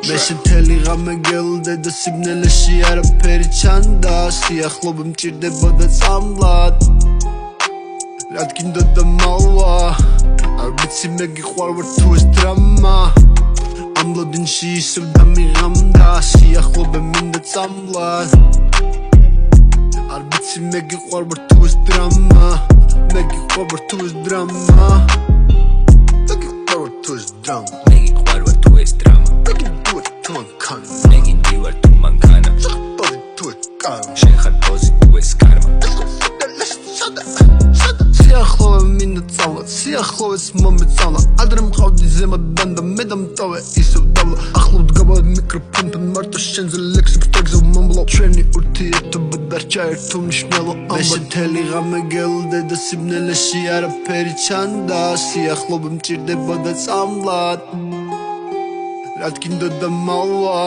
მე შეთელი ღამე გელდე და სიბნელეში არაფერი ჩანდა სიახლოვე მჭირდებოდა წამლად რა გინდოდა მალვა არ ვიცი მე გიყვარვარ თუ ეს დრამა ამ ლოდინში ისევ დამიღამდა სიახლოვე მინდა წამლად არ ვიცი მე გიყვარვარ თუ ეს დრამა მე გიყვარვარ თუ ეს დრამა მე გიყვარვარ თუ ეს დრამა მე გიყვარვარ თუ ეს დრამა მე გიყვარვარ თუ მანქანა მე გინდივარ თუ მანქანა პოზი თუ ეს კარმა შენ ხარ პოზი თუ ეს კარმა სიახლოვე მინდა წავლა სიახლოვეც მომეწავლა ადრე მყავდი ზემოდან და მე დამტოვე ისევ დავლა ახლობ დგავა მიკროფონთან მარტო შენზე ლექსებს ტექსტზე მომბლო ჩვენი ურთიერთობა დარჩა ერთ უმნიშვნელო ამბად მე შეთელი ღამე გელდე და სიბნელეში არაფერი ჩანდა სიახლოვე მჭირდებოდა წამლად რა გინდოდა მალვა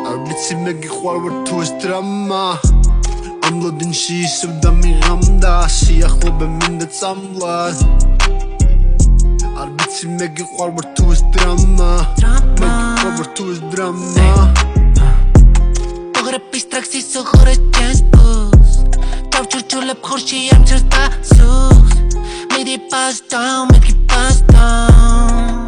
არ ვიცი მე გიყვარვარ თუ ეს დრამა ამ ლოდინში ისევ დამიღამდა სიახლოვე მინდა წამლად არ ვიცი მე გიყვარვარ თუ ეს დრამა მე გიყვარვარ თუ ეს დრამა Погребись траксис сухоры чеспус Тавчурчулеп хорши ямчер тасус Midi pass down, make it pass down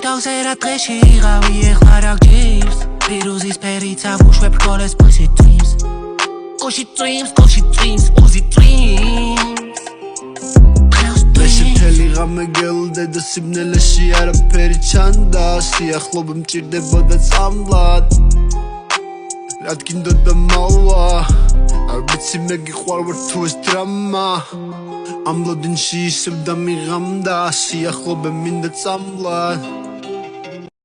TikTok ზერა დღეში იღავი ეხლა რა გჯირს ვირუსის ფერით ავუშვებ რგოლეს pussy dreams Koshi dreams, Uzi dreams მე შეთელი ღამე გელდე და სიბნელეში არაფერი ჩანდა სიახლოვე მჭირდებოდა წამლად რა გინდოდა მალვა არ ვიცი მე გიყვარვარ თუ ეს დრამა ამ ლოდინში ისევ დამიღამდა სიახლოვე მინდა წამლად